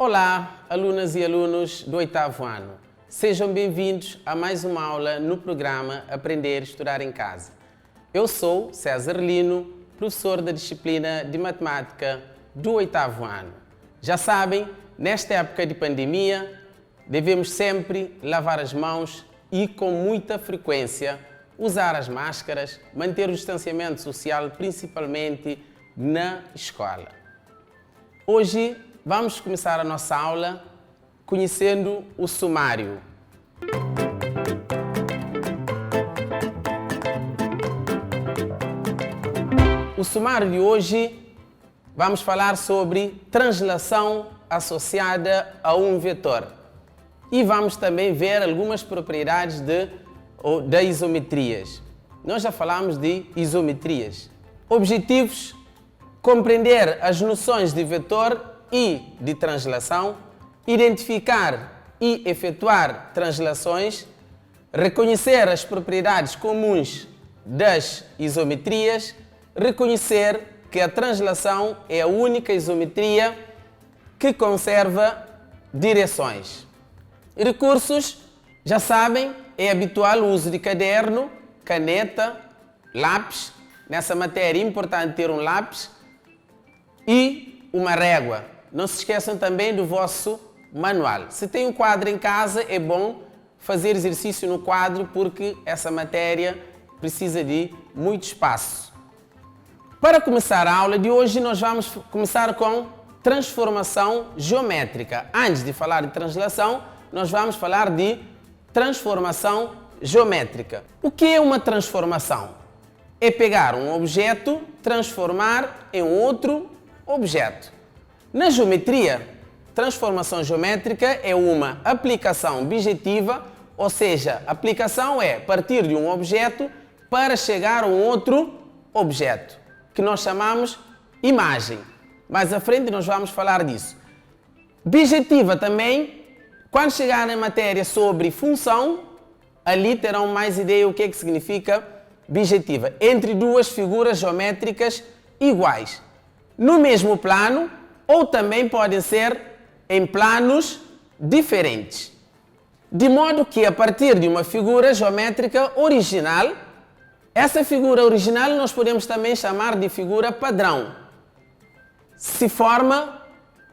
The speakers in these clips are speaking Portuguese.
Olá, alunas e alunos do 8º ano. Sejam bem-vindos a mais uma aula no programa Aprender e Estudar em Casa. Eu sou César Lino, professor da disciplina de Matemática do 8º ano. Já sabem, nesta época de pandemia, devemos sempre lavar as mãos e, com muita frequência, usar as máscaras, manter o distanciamento social, principalmente na escola. Hoje vamos começar a nossa aula conhecendo o sumário. O sumário de hoje vamos falar sobre translação associada a um vetor. E vamos também ver algumas propriedades de isometrias. Nós já falamos de isometrias. Objetivos: compreender as noções de vetor e de translação, identificar e efetuar translações, reconhecer as propriedades comuns das isometrias, reconhecer que a translação é a única isometria que conserva direções. Recursos: já sabem, é habitual o uso de caderno, caneta, lápis. Nessa matéria é importante ter um lápis e uma régua. Não se esqueçam também do vosso manual. Se tem um quadro em casa, é bom fazer exercício no quadro porque essa matéria precisa de muito espaço. Para começar a aula de hoje, nós vamos começar com transformação geométrica. Antes de falar de translação, nós vamos falar de transformação geométrica. O que é uma transformação? É pegar um objeto, transformar em outro objeto. Na geometria, transformação geométrica é uma aplicação bijetiva, ou seja, aplicação é partir de um objeto para chegar a um outro objeto, que nós chamamos imagem. Mais à frente nós vamos falar disso. Bijetiva também, quando chegar na matéria sobre função, ali terão mais ideia o que é que significa bijetiva. Entre duas figuras geométricas iguais, no mesmo plano, ou também podem ser em planos diferentes. De modo que, a partir de uma figura geométrica original, essa figura original nós podemos também chamar de figura padrão. Se forma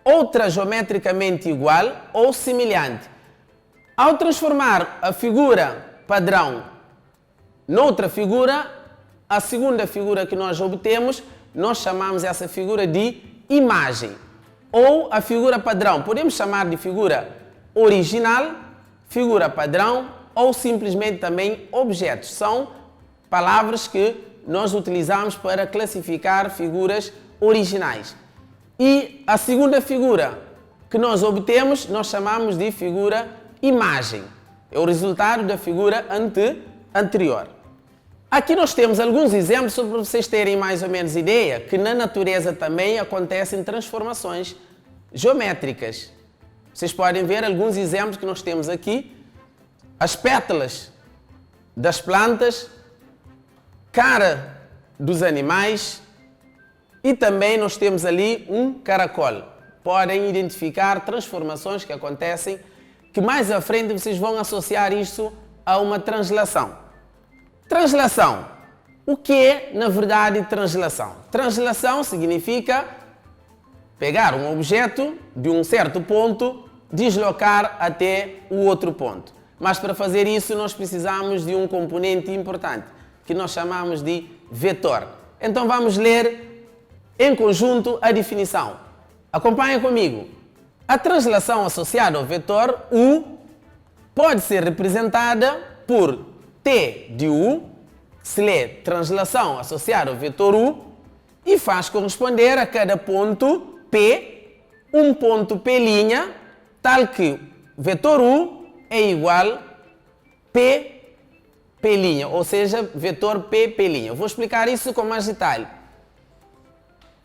outra geometricamente igual ou semelhante. Ao transformar a figura padrão noutra figura, a segunda figura que nós obtemos, nós chamamos essa figura de imagem. Ou a figura padrão, podemos chamar de figura original, figura padrão ou simplesmente também objetos. São palavras que nós utilizamos para classificar figuras originais. E a segunda figura que nós obtemos, nós chamamos de figura imagem. É o resultado da figura anterior. Aqui nós temos alguns exemplos para vocês terem mais ou menos ideia que na natureza também acontecem transformações geométricas. Vocês podem ver alguns exemplos que nós temos aqui. As pétalas das plantas, cara dos animais e também nós temos ali um caracol. Podem identificar transformações que acontecem, que mais à frente vocês vão associar isso a uma translação. Translação. O que é, na verdade, translação? Translação significa pegar um objeto de um certo ponto, deslocar até o outro ponto. Mas para fazer isso nós precisamos de um componente importante, que nós chamamos de vetor. Então vamos ler em conjunto a definição. Acompanhem comigo. A translação associada ao vetor U pode ser representada por T de U, se lê translação associada ao vetor U, e faz corresponder a cada ponto P, um ponto P', tal que vetor U é igual P', ou seja, vetor P'. Vou explicar isso com mais detalhe.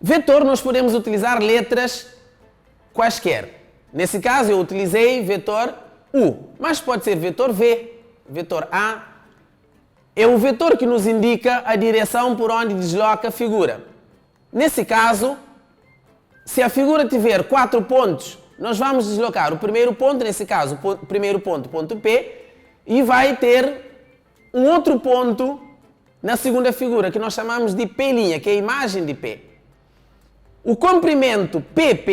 Vetor nós podemos utilizar letras quaisquer. Nesse caso eu utilizei vetor U, mas pode ser vetor V, vetor A. É o vetor que nos indica a direção por onde desloca a figura. Nesse caso, se a figura tiver 4 pontos Nós vamos deslocar o primeiro ponto, nesse caso, o primeiro ponto, ponto P, e vai ter um outro ponto na segunda figura, que nós chamamos de P', que é a imagem de P. O comprimento PP',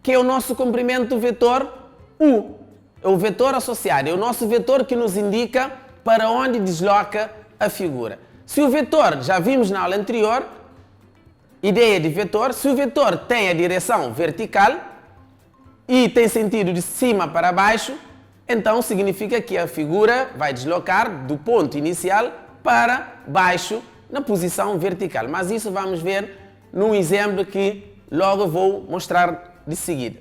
que é o nosso comprimento vetor U, é o vetor associado, é o nosso vetor que nos indica para onde desloca a figura. Se o vetor, já vimos na aula anterior, ideia de vetor, se o vetor tem a direção vertical e tem sentido de cima para baixo, então significa que a figura vai deslocar do ponto inicial para baixo na posição vertical. Mas isso vamos ver num exemplo que logo vou mostrar de seguida.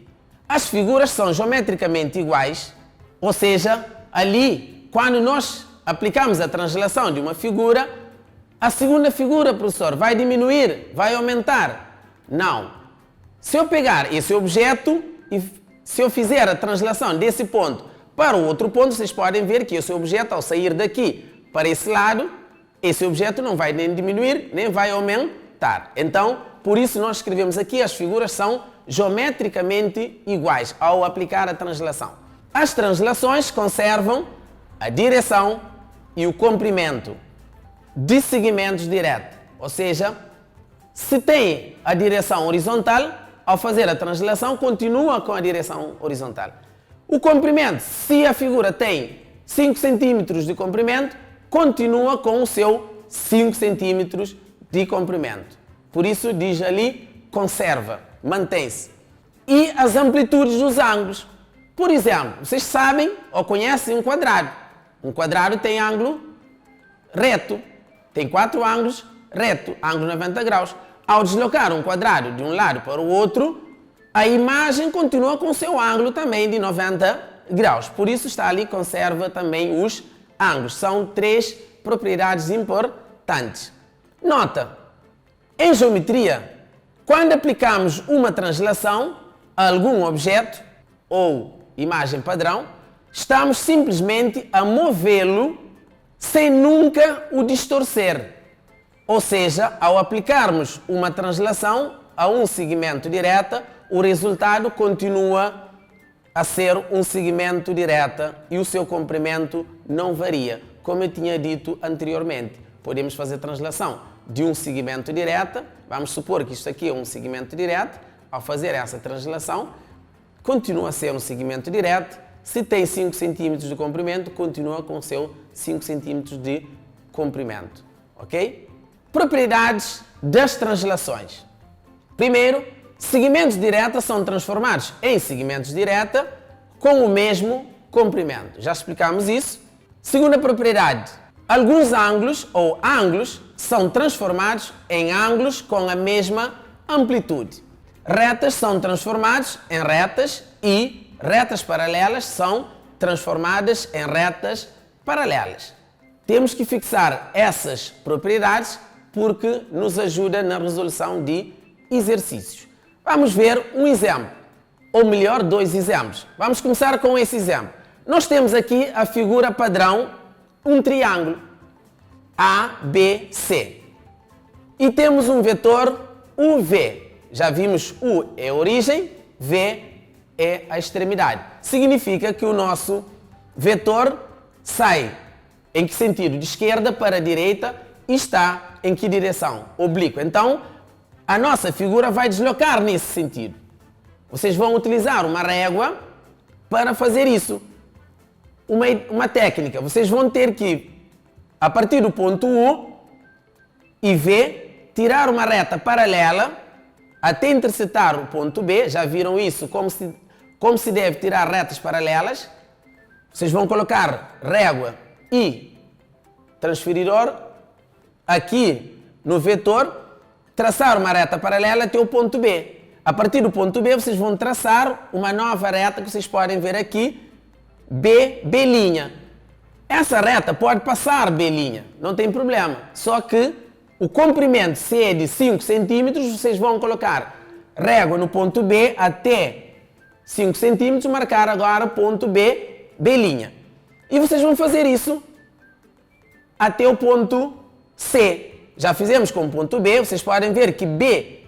As figuras são geometricamente iguais, ou seja, ali, quando nós aplicamos a translação de uma figura, a segunda figura, professor, vai diminuir, vai aumentar? Não. Se eu pegar esse objeto e se eu fizer a translação desse ponto para o outro ponto, vocês podem ver que esse objeto, ao sair daqui para esse lado, esse objeto não vai nem diminuir, nem vai aumentar. Então, por isso nós escrevemos aqui, as figuras são geometricamente iguais ao aplicar a translação. As translações conservam a direção e o comprimento de segmentos diretos. Ou seja, se tem a direção horizontal, ao fazer a translação, continua com a direção horizontal. O comprimento, se a figura tem 5 cm de comprimento, continua com o seu 5 cm de comprimento. Por isso diz ali, conserva, mantém-se. E as amplitudes dos ângulos. Por exemplo, vocês sabem ou conhecem um quadrado. Um quadrado tem ângulo reto, tem 4 ângulos reto, ângulo 90 graus. Ao deslocar um quadrado de um lado para o outro, a imagem continua com o seu ângulo também de 90 graus. Por isso está ali, conserva também os ângulos. São 3 propriedades importantes. Nota, em geometria, quando aplicamos uma translação a algum objeto ou imagem padrão, estamos simplesmente a movê-lo sem nunca o distorcer. Ou seja, ao aplicarmos uma translação a um segmento direto, o resultado continua a ser um segmento direto e o seu comprimento não varia. Como eu tinha dito anteriormente, podemos fazer translação de um segmento direto, vamos supor que isto aqui é um segmento direto, ao fazer essa translação, continua a ser um segmento direto, se tem 5 cm de comprimento, continua com o seu 5 cm de comprimento. Ok? Propriedades das translações. Primeiro, segmentos diretos são transformados em segmentos diretos com o mesmo comprimento. Já explicamos isso. Segunda propriedade, alguns ângulos ou ângulos são transformados em ângulos com a mesma amplitude. Retas são transformadas em retas e retas paralelas são transformadas em retas paralelas. Temos que fixar essas propriedades porque nos ajuda na resolução de exercícios. Vamos ver um exemplo, ou melhor, 2 exemplos. Vamos começar com esse exemplo. Nós temos aqui a figura padrão, um triângulo ABC. E temos um vetor UV. Já vimos U é a origem, V é a extremidade. Significa que o nosso vetor sai em que sentido? De esquerda para a direita e está em que direção? Oblíqua. Então, a nossa figura vai deslocar nesse sentido. Vocês vão utilizar uma régua para fazer isso. Uma técnica. Vocês vão ter que, a partir do ponto U e V, tirar uma reta paralela até interceptar o ponto B. Já viram isso? Como se deve tirar retas paralelas. Vocês vão colocar régua e transferidor aqui no vetor, traçar uma reta paralela até o ponto B. A partir do ponto B, vocês vão traçar uma nova reta que vocês podem ver aqui, B'. Essa reta pode passar B', não tem problema. Só que o comprimento, se é de 5 centímetros, vocês vão colocar régua no ponto B até 5 centímetros, marcar agora o ponto B'. E vocês vão fazer isso até o ponto C. Já fizemos com o ponto B, vocês podem ver que B'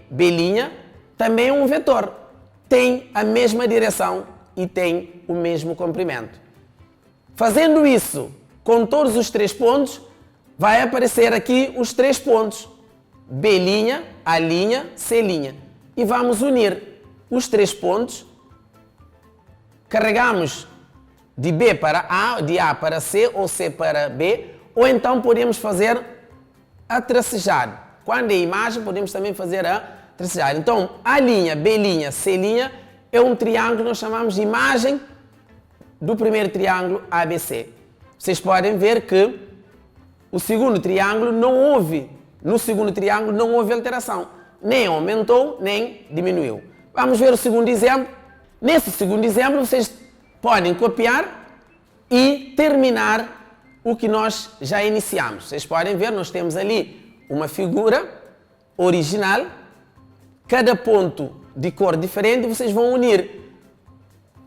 também é um vetor. tem a mesma direção e tem o mesmo comprimento. Fazendo isso com todos os 3 pontos, vai aparecer aqui os 3 pontos. B', A', C'. E vamos unir os 3 pontos. Carregamos de B para A, de A para C ou C para B. Ou então podemos fazer a tracejada. Quando é imagem, podemos também fazer a tracejada. Então, A', B', C' é um triângulo que nós chamamos de imagem do primeiro triângulo ABC. Vocês podem ver que o segundo triângulo no segundo triângulo não houve alteração. Nem aumentou, nem diminuiu. Vamos ver o segundo exemplo. Nesse segundo exemplo, vocês podem copiar e terminar o que nós já iniciamos. Vocês podem ver, nós temos ali uma figura original, cada ponto de cor diferente, vocês vão unir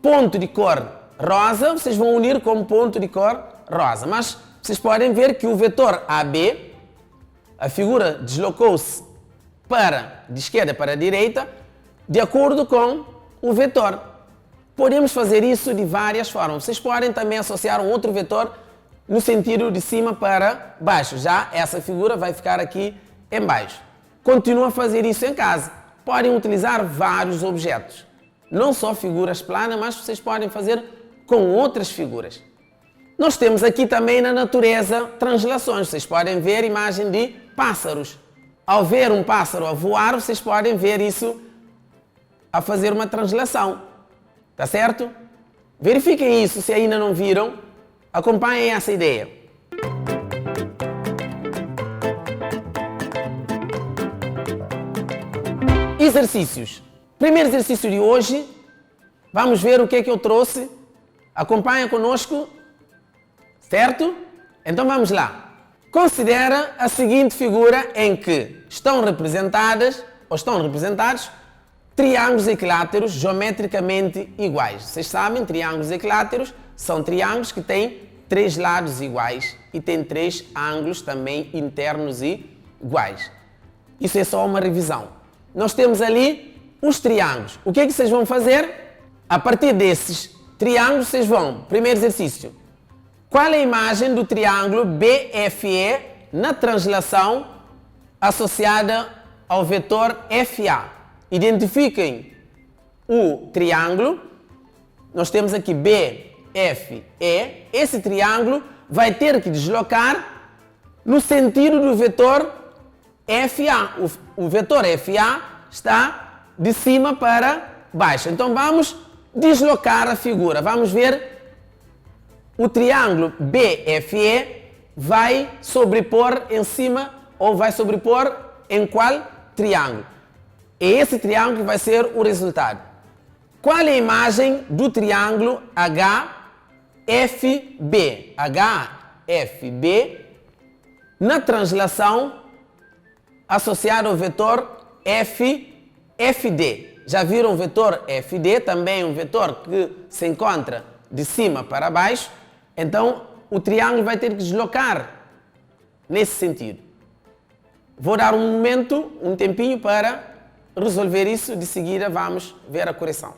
ponto de cor rosa, vocês vão unir com ponto de cor rosa. Mas vocês podem ver que o vetor AB, a figura deslocou-se de esquerda para a direita, de acordo com o vetor. Podemos fazer isso de várias formas. Vocês podem também associar um outro vetor no sentido de cima para baixo. Já essa figura vai ficar aqui em baixo. Continua a fazer isso em casa. Podem utilizar vários objetos. Não só figuras planas, mas vocês podem fazer com outras figuras. Nós temos aqui também na natureza translações. Vocês podem ver imagem de pássaros. Ao ver um pássaro a voar, vocês podem ver isso a fazer uma translação. Tá certo? Verifiquem isso se ainda não viram. Acompanhem essa ideia. Exercícios. Primeiro exercício de hoje, vamos ver o que é que eu trouxe. Acompanha conosco, certo? Então vamos lá. Considera a seguinte figura em que estão representados triângulos equiláteros geometricamente iguais. Vocês sabem, triângulos equiláteros são triângulos que têm 3 lados iguais e têm 3 ângulos também internos e iguais. Isso é só uma revisão. Nós temos ali os triângulos. O que é que vocês vão fazer? A partir desses triângulos, vocês vão, primeiro exercício, qual é a imagem do triângulo BFE na translação associada ao vetor FA? Identifiquem o triângulo. Nós temos aqui BFE. Esse triângulo vai ter que deslocar no sentido do vetor FA. O vetor FA está de cima para baixo. Então vamos deslocar a figura. Vamos ver o triângulo BFE vai sobrepor em cima ou vai sobrepor em qual triângulo? É esse triângulo que vai ser o resultado. Qual é a imagem do triângulo HFB? HFB na translação associada ao vetor FD. Já viram o vetor FD? Também um vetor que se encontra de cima para baixo. Então, o triângulo vai ter que deslocar nesse sentido. Vou dar um momento, um tempinho para resolver isso. De seguida, vamos ver a correção.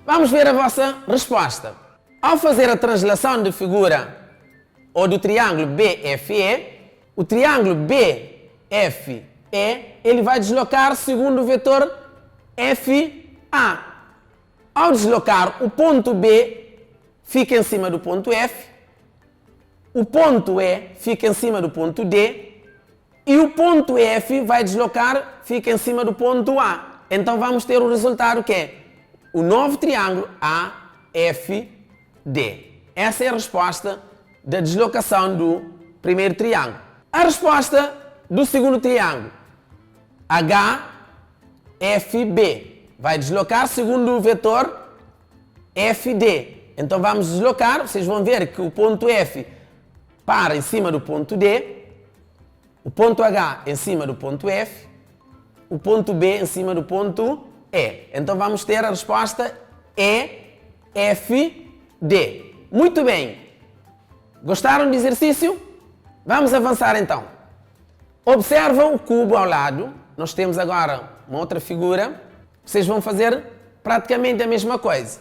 Vamos ver a vossa resposta. Ao fazer a translação de figura ou do triângulo BFE, o triângulo BFE, ele vai deslocar segundo o vetor FA. Ao deslocar, o ponto B fica em cima do ponto F, o ponto E fica em cima do ponto D e o ponto F vai deslocar, fica em cima do ponto A. Então vamos ter o resultado que é o novo triângulo AFD. Essa é a resposta da deslocação do primeiro triângulo. A resposta do segundo triângulo, HFB, vai deslocar segundo o vetor FD. Então vamos deslocar, vocês vão ver que o ponto F para em cima do ponto D, o ponto H em cima do ponto F, o ponto B em cima do ponto E. Então vamos ter a resposta EFD. Muito bem. Gostaram do exercício? Vamos avançar então. Observa o cubo ao lado. Nós temos agora uma outra figura. Vocês vão fazer praticamente a mesma coisa.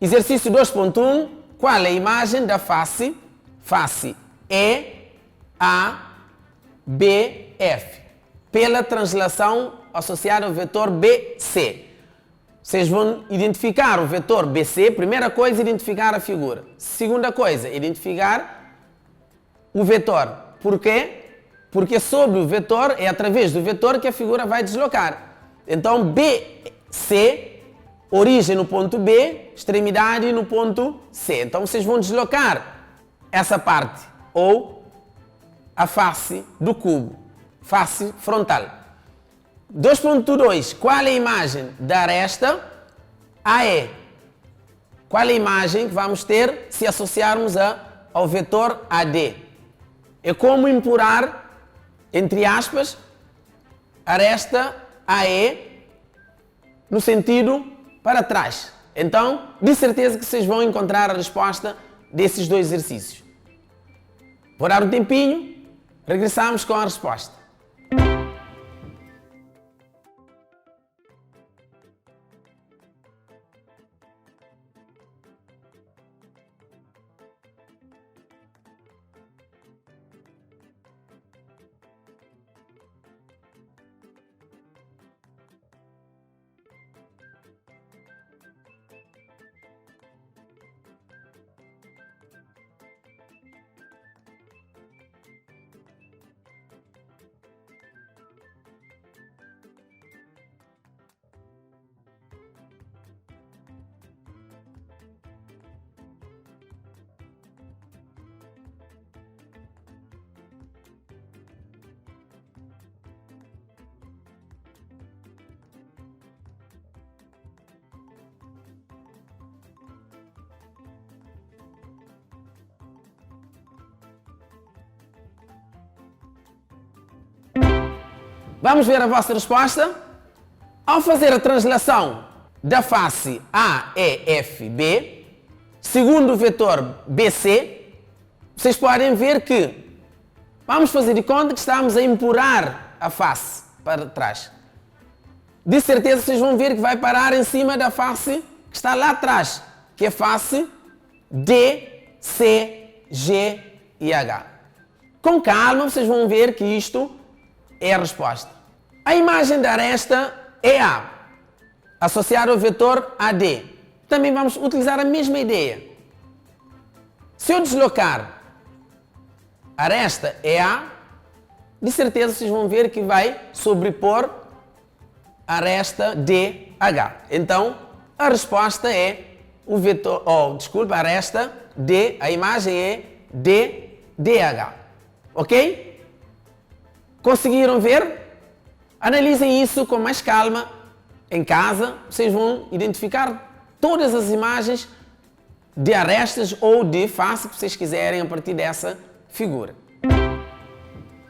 Exercício 2.1. Qual é a imagem da face? Face EABF. Pela translação associada ao vetor BC. Vocês vão identificar o vetor BC. Primeira coisa, identificar a figura. Segunda coisa, identificar o vetor. Por quê? Porque sobre o vetor, é através do vetor que a figura vai deslocar. Então, BC, origem no ponto B, extremidade no ponto C. Então, vocês vão deslocar essa parte, ou a face do cubo, face frontal. 2.2. Qual é a imagem da aresta AE? Qual é a imagem que vamos ter se associarmos ao vetor AD? É como empurrar, entre aspas, aresta AE no sentido para trás. Então, de certeza que vocês vão encontrar a resposta desses dois exercícios. Vou dar um tempinho, regressamos com a resposta. Vamos ver a vossa resposta. Ao fazer a translação da face AEFB, segundo o vetor BC, vocês podem ver que vamos fazer de conta que estamos a empurrar a face para trás. De certeza vocês vão ver que vai parar em cima da face que está lá atrás, que é face D, C, G e H. Com calma vocês vão ver que isto é a resposta. A imagem da aresta é A, associada ao vetor AD. Também vamos utilizar a mesma ideia. Se eu deslocar a aresta EA, de certeza vocês vão ver que vai sobrepor a aresta DH. Então, a resposta é o vetor, a aresta D, a imagem é DH. Ok? Conseguiram ver? Analisem isso com mais calma em casa. Vocês vão identificar todas as imagens de arestas ou de face que vocês quiserem a partir dessa figura.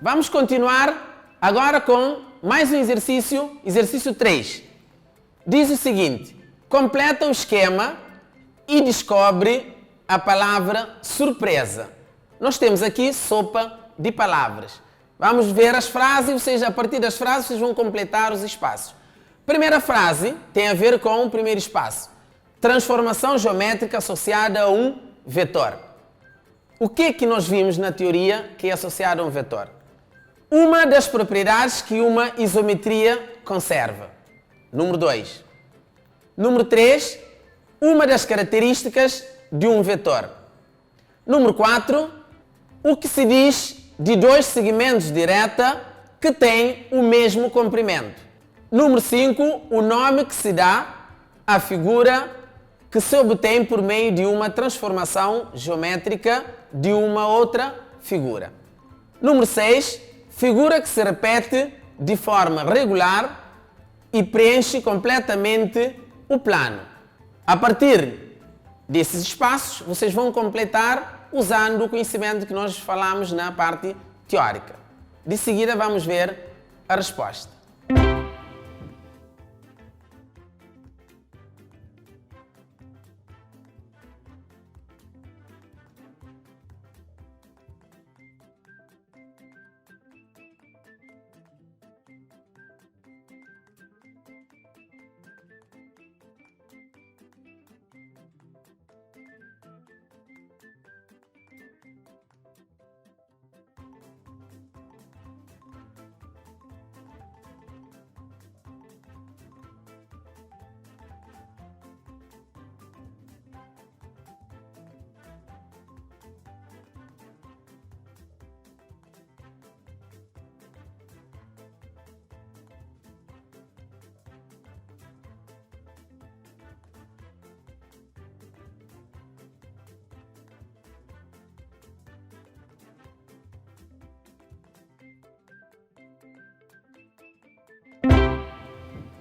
Vamos continuar agora com mais um exercício, exercício 3. Diz o seguinte: completa o esquema e descobre a palavra surpresa. Nós temos aqui sopa de palavras. Vamos ver as frases, ou seja, a partir das frases vocês vão completar os espaços. Primeira frase tem a ver com o primeiro espaço. transformação geométrica associada a um vetor. O que é que nós vimos na teoria que é associado a um vetor? Uma das propriedades que uma isometria conserva. Número 2. Número 3. Uma das características de um vetor. Número 4. O que se diz de dois segmentos de reta que têm o mesmo comprimento. Número 5. O nome que se dá à figura que se obtém por meio de uma transformação geométrica de uma outra figura. Número 6. Figura que se repete de forma regular e preenche completamente o plano. A partir desses espaços, vocês vão completar usando o conhecimento que nós falamos na parte teórica. De seguida, vamos ver a resposta.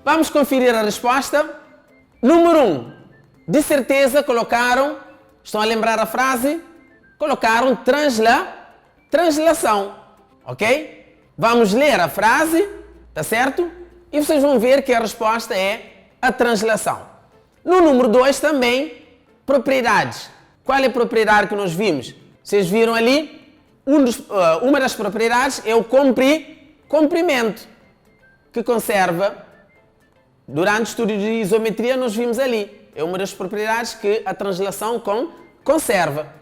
Vamos conferir a resposta. Número 1. De certeza colocaram, estão a lembrar a frase? Colocaram translação, ok? Vamos ler a frase, tá certo? E vocês vão ver que a resposta é a translação. No número 2 também, propriedades. Qual é a propriedade que nós vimos? Vocês viram ali? Uma das propriedades é o comprimento, que conserva. Durante o estudo de isometria nós vimos ali. É uma das propriedades que a translação conserva.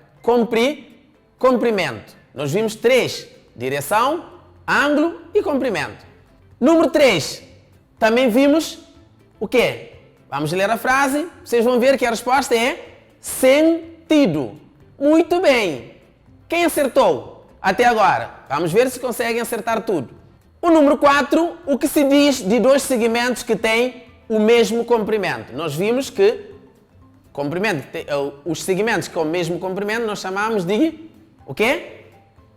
Comprimento. Nós vimos 3. Direção, ângulo e comprimento. Número 3. Também vimos o quê? Vamos ler a frase. Vocês vão ver que a resposta é sentido. Muito bem. Quem acertou até agora? Vamos ver se conseguem acertar tudo. O número 4, o que se diz de dois segmentos que têm o mesmo comprimento? Nós vimos que os segmentos com o mesmo comprimento nós chamamos de o quê?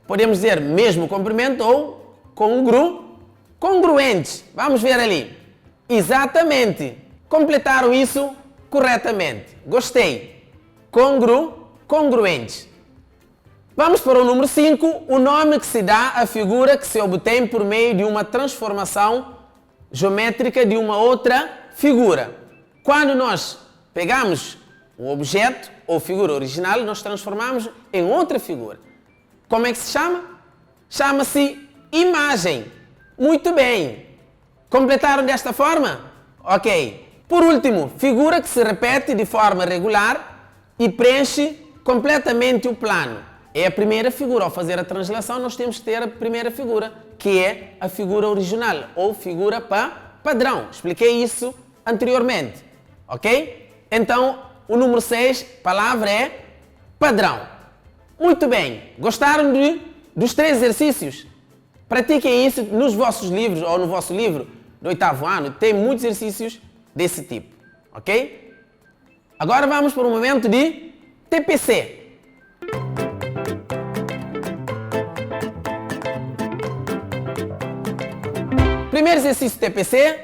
Podemos dizer mesmo comprimento ou congruentes. Vamos ver ali. Exatamente. Completaram isso corretamente. Gostei. Congruentes. Vamos para o número 5, o nome que se dá à figura que se obtém por meio de uma transformação geométrica de uma outra figura. Quando nós pegamos um objeto ou figura original, nós transformamos em outra figura. Como é que se chama? Chama-se imagem. Muito bem. Completaram desta forma? Ok. Por último, figura que se repete de forma regular e preenche completamente o plano. É a primeira figura. Ao fazer a translação, nós temos que ter a primeira figura, que é a figura original, ou figura padrão. Expliquei isso anteriormente. Ok? Então, o número 6, palavra é padrão. Muito bem. Gostaram dos 3 exercícios? Pratiquem isso nos vossos livros, ou no vosso livro do 8º ano. Tem muitos exercícios desse tipo. Ok? Agora vamos para o momento de TPC. Primeiro exercício TPC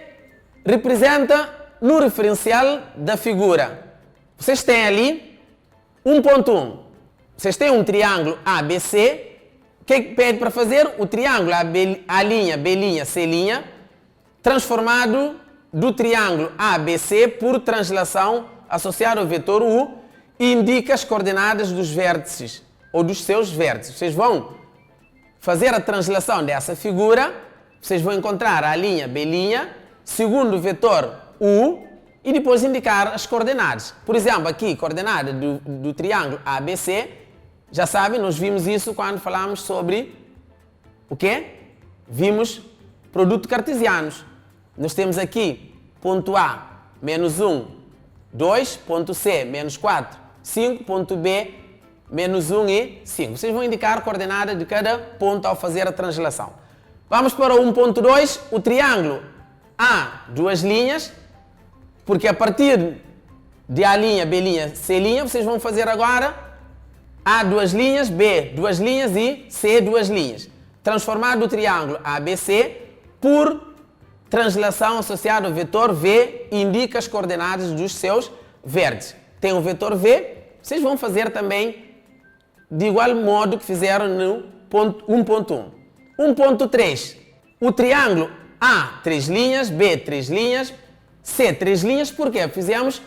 representa no referencial da figura. Vocês têm ali 1.1. Vocês têm um triângulo ABC. O que pede para fazer? O triângulo A', B', C', transformado do triângulo ABC por translação associado ao vetor U, e indica as coordenadas dos vértices ou dos seus vértices. Vocês vão fazer a translação dessa figura. Vocês vão encontrar A', B', segundo o vetor U, e depois indicar as coordenadas. Por exemplo, aqui, coordenada do triângulo ABC, já sabem, nós vimos isso quando falamos sobre o quê? Vimos produto cartesianos. Nós temos aqui ponto A, menos 1, 2, ponto C, menos 4, 5, ponto B, menos 1 e 5. Vocês vão indicar a coordenada de cada ponto ao fazer a translação. Vamos para o 1.2, o triângulo A, duas linhas, porque a partir de A', B', C', vocês vão fazer agora A, duas linhas, B, duas linhas e C, duas linhas. Transformar o triângulo ABC por translação associada ao vetor V, indica as coordenadas dos seus vértices. Tem o vetor V, vocês vão fazer também de igual modo que fizeram no 1.1. 1.3, o triângulo A, 3 linhas, B, 3 linhas, C, 3 linhas, porque fizemos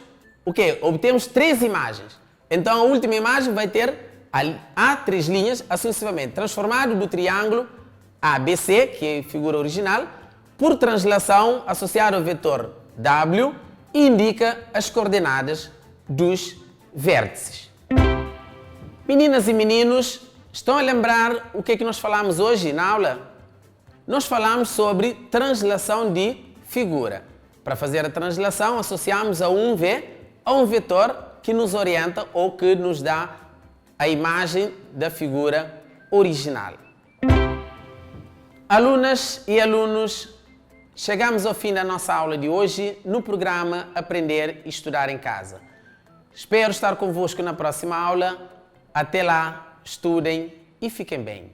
o quê? Obtemos 3 imagens. Então a última imagem vai ter A, 3 linhas, assim sucessivamente. Transformado do triângulo ABC, que é a figura original, por translação associada ao vetor W, indica as coordenadas dos vértices. Meninas e meninos, estão a lembrar o que é que nós falamos hoje na aula? Nós falamos sobre translação de figura. Para fazer a translação, associamos a um V a um vetor que nos orienta ou que nos dá a imagem da figura original. Alunas e alunos, chegamos ao fim da nossa aula de hoje no programa Aprender e Estudar em Casa. Espero estar convosco na próxima aula. Até lá, estudem e fiquem bem.